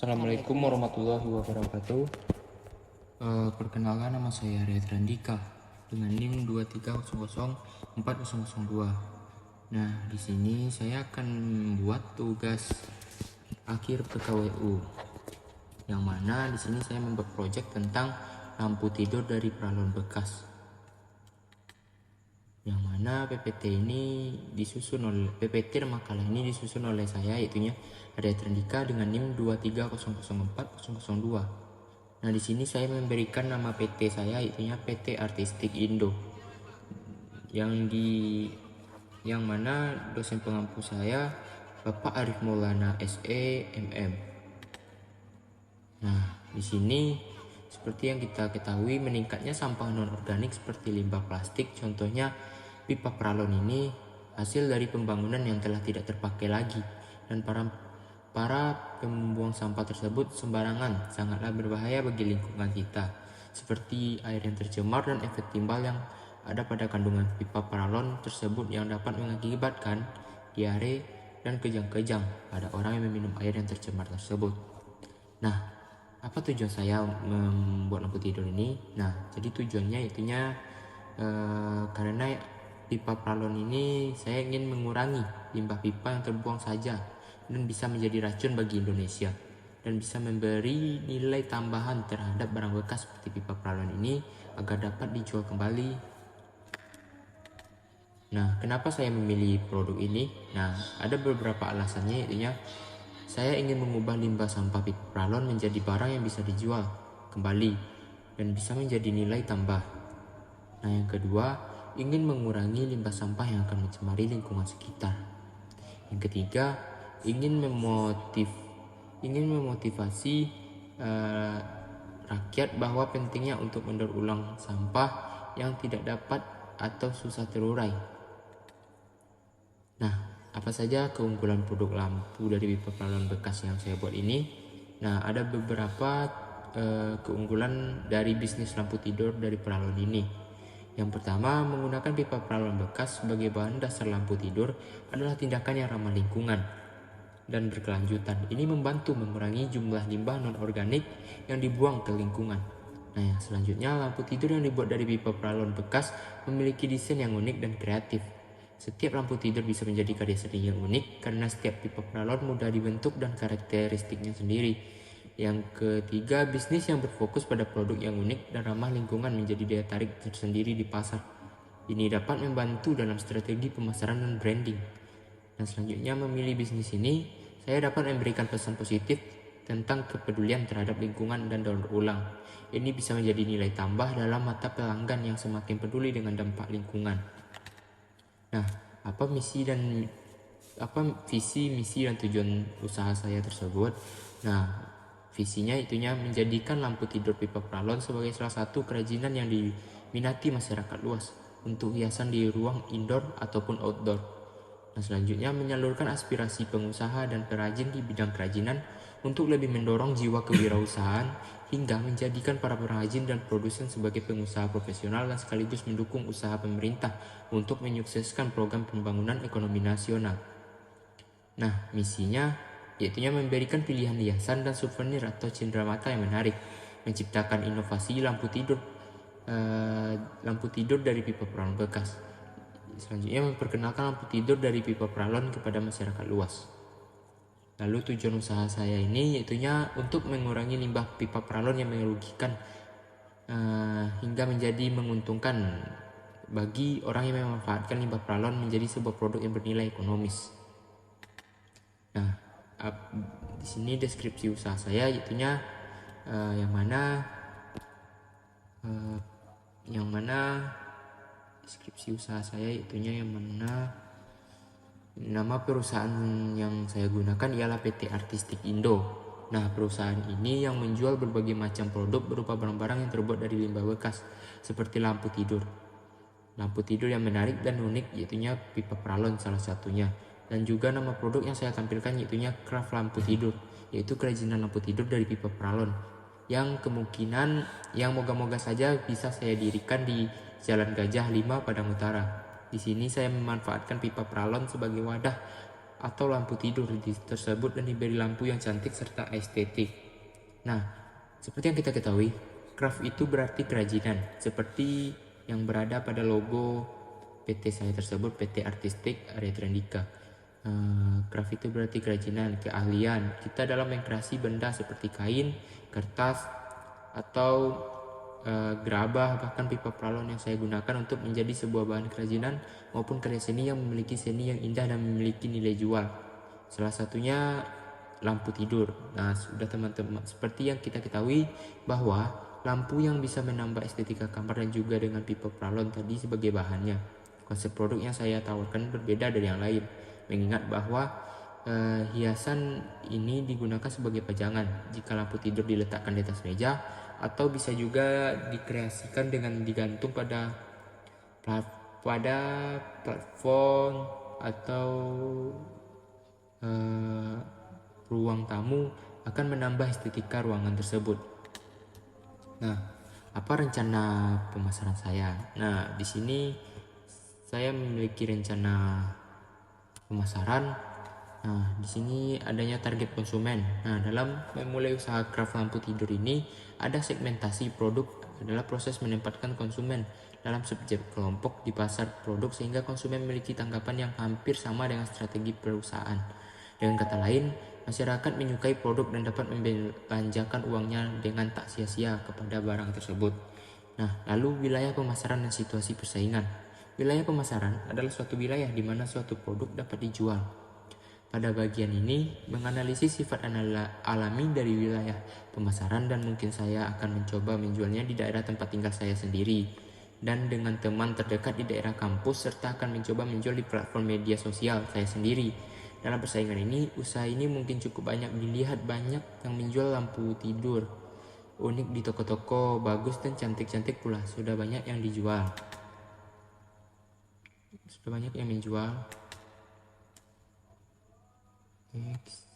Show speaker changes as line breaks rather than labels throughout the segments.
Assalamualaikum warahmatullahi wabarakatuh. Perkenalkan, nama saya Arya Trandika dengan NIM 2300402. Nah, di sini saya akan membuat tugas akhir PKWU, yang mana di sini saya membuat proyek tentang lampu tidur dari paralon bekas. Yang mana PPT makalah ini disusun oleh saya, yaitunya Arya Trandika dengan NIM 2300402. Nah, di sini saya memberikan nama PT saya, yaitunya PT Artistik Indo. Yang mana dosen pengampu saya Bapak Arif Maulana SE MM. Nah, di sini seperti yang kita ketahui, meningkatnya sampah non-organik seperti limbah plastik, contohnya pipa paralon ini hasil dari pembangunan yang telah tidak terpakai lagi, dan para pembuang sampah tersebut sembarangan sangatlah berbahaya bagi lingkungan kita, seperti air yang tercemar dan efek timbal yang ada pada kandungan pipa paralon tersebut yang dapat mengakibatkan diare dan kejang-kejang pada orang yang meminum air yang tercemar tersebut. Nah, apa tujuan saya membuat lampu tidur ini? Nah, jadi tujuannya itunya karena pipa paralon ini saya ingin mengurangi limbah pipa yang terbuang saja dan bisa menjadi racun bagi Indonesia, dan bisa memberi nilai tambahan terhadap barang bekas seperti pipa paralon ini agar dapat dijual kembali. Nah, kenapa saya memilih produk ini? Nah, ada beberapa alasannya, yaitunya saya ingin mengubah limbah sampah pipa paralon menjadi barang yang bisa dijual kembali dan bisa menjadi nilai tambah. Nah, yang kedua, ingin mengurangi limbah sampah yang akan mencemari lingkungan sekitar. Yang ketiga, ingin memotivasi rakyat bahwa pentingnya untuk mendaur ulang sampah yang tidak dapat atau susah terurai. Nah, apa saja keunggulan produk lampu dari pipa paralon bekas yang saya buat ini? Nah, ada beberapa keunggulan dari bisnis lampu tidur dari paralon ini. Yang pertama, menggunakan pipa paralon bekas sebagai bahan dasar lampu tidur adalah tindakan yang ramah lingkungan dan berkelanjutan. Ini membantu mengurangi jumlah limbah non-organik yang dibuang ke lingkungan. Nah, yang selanjutnya, lampu tidur yang dibuat dari pipa paralon bekas memiliki desain yang unik dan kreatif. Setiap lampu tidur bisa menjadi karya seni yang unik karena setiap pipa paralon mudah dibentuk dan karakteristiknya sendiri. Yang ketiga, bisnis yang berfokus pada produk yang unik dan ramah lingkungan menjadi daya tarik tersendiri di pasar. Ini dapat membantu dalam strategi pemasaran dan branding. Dan selanjutnya, memilih bisnis ini, saya dapat memberikan pesan positif tentang kepedulian terhadap lingkungan dan daur ulang. Ini bisa menjadi nilai tambah dalam mata pelanggan yang semakin peduli dengan dampak lingkungan. Nah, apa visi, misi, dan tujuan usaha saya tersebut? Nah, visinya itunya menjadikan lampu tidur pipa paralon sebagai salah satu kerajinan yang diminati masyarakat luas untuk hiasan di ruang indoor ataupun outdoor. Nah, selanjutnya, menyalurkan aspirasi pengusaha dan perajin di bidang kerajinan untuk lebih mendorong jiwa kewirausahaan hingga menjadikan para perajin dan produsen sebagai pengusaha profesional dan sekaligus mendukung usaha pemerintah untuk menyukseskan program pembangunan ekonomi nasional. Nah, misinya yaitunya memberikan pilihan hiasan dan souvenir atau cenderamata yang menarik, menciptakan inovasi lampu tidur dari pipa paralon bekas. Selanjutnya, memperkenalkan lampu tidur dari pipa paralon kepada masyarakat luas. Lalu tujuan usaha saya ini yaitunya untuk mengurangi limbah pipa paralon yang merugikan hingga menjadi menguntungkan bagi orang yang memanfaatkan limbah paralon menjadi sebuah produk yang bernilai ekonomis. Nah, di sini deskripsi usaha saya yaitunya deskripsi usaha saya itunya yang mana nama perusahaan yang saya gunakan ialah PT Artistik Indo. Nah, perusahaan ini yang menjual berbagai macam produk berupa barang-barang yang terbuat dari limbah bekas seperti lampu tidur yang menarik dan unik, yaitunya pipa paralon salah satunya. Dan juga nama produk yang saya tampilkan yaitunya craft lampu tidur, yaitu kerajinan lampu tidur dari pipa paralon yang moga-moga saja bisa saya dirikan di Jalan Gajah 5 Padang Utara. Di sini saya memanfaatkan pipa paralon sebagai wadah atau lampu tidur tersebut dan diberi lampu yang cantik serta estetik. Nah, seperti yang kita ketahui, craft itu berarti kerajinan, seperti yang berada pada logo PT saya tersebut, PT Artistik Arya Trendika. Craft itu berarti kerajinan, keahlian kita dalam mengkreasi benda seperti kain, kertas, atau gerabah, bahkan pipa paralon yang saya gunakan untuk menjadi sebuah bahan kerajinan maupun karya seni yang memiliki seni yang indah dan memiliki nilai jual. Salah satunya lampu tidur. Nah, sudah teman-teman, seperti yang kita ketahui bahwa lampu yang bisa menambah estetika kamar dan juga dengan pipa paralon tadi sebagai bahannya. Konsep produk yang saya tawarkan berbeda dari yang lain, mengingat bahwa hiasan ini digunakan sebagai pajangan jika lampu tidur diletakkan di atas meja, atau bisa juga dikreasikan dengan digantung pada platform atau ruang tamu akan menambah estetika ruangan tersebut. Nah, apa rencana pemasaran saya? Nah, di sini saya memiliki rencana pemasaran. Nah, di sini adanya target konsumen. Nah, dalam memulai usaha craft lampu tidur ini, ada segmentasi produk adalah proses menempatkan konsumen dalam subjek kelompok di pasar produk sehingga konsumen memiliki tanggapan yang hampir sama dengan strategi perusahaan. Dengan kata lain, masyarakat menyukai produk dan dapat membelanjakan uangnya dengan tak sia-sia kepada barang tersebut. Nah, lalu wilayah pemasaran dan situasi persaingan. Wilayah pemasaran adalah suatu wilayah di mana suatu produk dapat dijual. Pada bagian ini, menganalisis sifat alami dari wilayah pemasaran dan mungkin saya akan mencoba menjualnya di daerah tempat tinggal saya sendiri dan dengan teman terdekat di daerah kampus, serta akan mencoba menjual di platform media sosial saya sendiri. Dalam persaingan ini, usaha ini mungkin cukup banyak dilihat, banyak yang menjual lampu tidur unik di toko-toko bagus dan cantik-cantik pula. Sudah banyak yang dijual. Sudah banyak yang menjual. Next.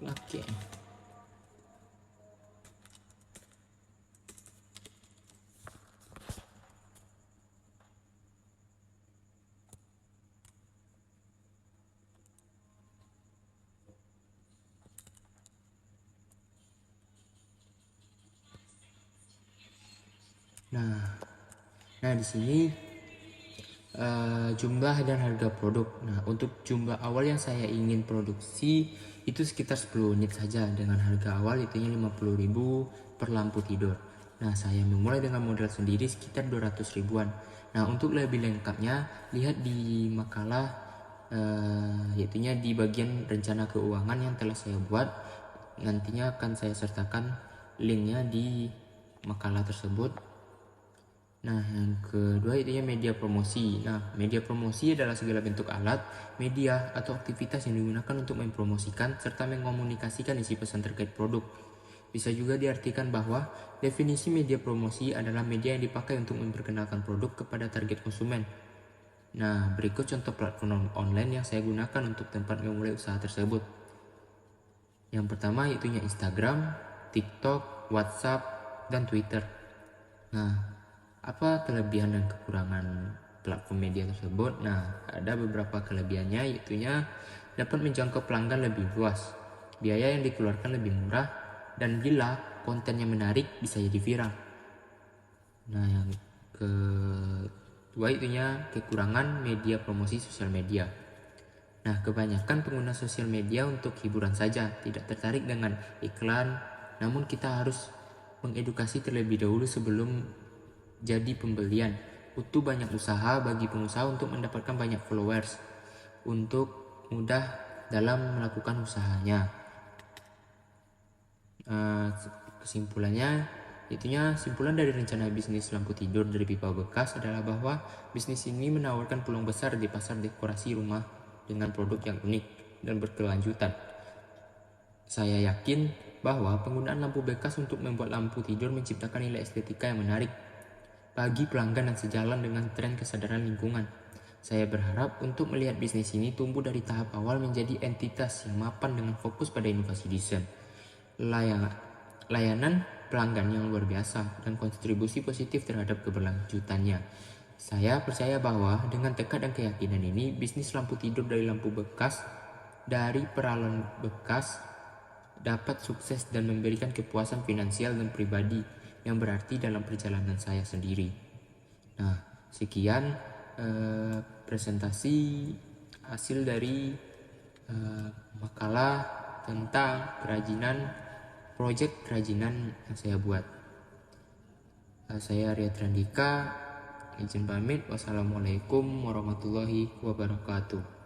Oke. Nah di sini jumlah dan harga produk. Nah, untuk jumlah awal yang saya ingin produksi itu sekitar 10 unit saja dengan harga awal itunya 50.000 per lampu tidur. Nah, saya memulai dengan modal sendiri sekitar 200 ribuan. Nah, untuk lebih lengkapnya lihat di makalah yaitunya di bagian rencana keuangan yang telah saya buat. Nantinya akan saya sertakan linknya di makalah tersebut. Nah, yang kedua itu media promosi. Nah, media promosi adalah segala bentuk alat, media, atau aktivitas yang digunakan untuk mempromosikan serta mengkomunikasikan isi pesan terkait produk. Bisa juga diartikan bahwa definisi media promosi adalah media yang dipakai untuk memperkenalkan produk kepada target konsumen. Nah, berikut contoh platform online yang saya gunakan untuk tempat memulai usaha tersebut. Yang pertama itunya Instagram, TikTok, WhatsApp, dan Twitter. Nah, apa kelebihan dan kekurangan platform media tersebut? Nah, ada beberapa kelebihannya, yaitunya dapat menjangkau pelanggan lebih luas, biaya yang dikeluarkan lebih murah, dan bila kontennya menarik bisa jadi viral. Nah, yang kedua itunya kekurangan media promosi sosial media. Nah, kebanyakan pengguna sosial media untuk hiburan saja, tidak tertarik dengan iklan, namun kita harus mengedukasi terlebih dahulu sebelum jadi pembelian. Butuh banyak usaha bagi pengusaha untuk mendapatkan banyak followers untuk mudah dalam melakukan usahanya. Kesimpulannya, Itunya simpulan dari rencana bisnis lampu tidur dari pipa bekas adalah bahwa bisnis ini menawarkan peluang besar di pasar dekorasi rumah dengan produk yang unik dan berkelanjutan. Saya yakin bahwa penggunaan lampu bekas untuk membuat lampu tidur menciptakan nilai estetika yang menarik bagi pelanggan dan sejalan dengan tren kesadaran lingkungan. Saya berharap untuk melihat bisnis ini tumbuh dari tahap awal menjadi entitas yang mapan dengan fokus pada inovasi desain, layanan pelanggan yang luar biasa, dan kontribusi positif terhadap keberlanjutannya. Saya percaya bahwa dengan tekad dan keyakinan ini, bisnis lampu tidur dari lampu bekas dari peralon bekas dapat sukses dan memberikan kepuasan finansial dan pribadi yang berarti dalam perjalanan saya sendiri. Nah, sekian presentasi hasil dari makalah tentang proyek kerajinan yang saya buat. Saya Riyad Randika, izin pamit. Wassalamualaikum warahmatullahi wabarakatuh.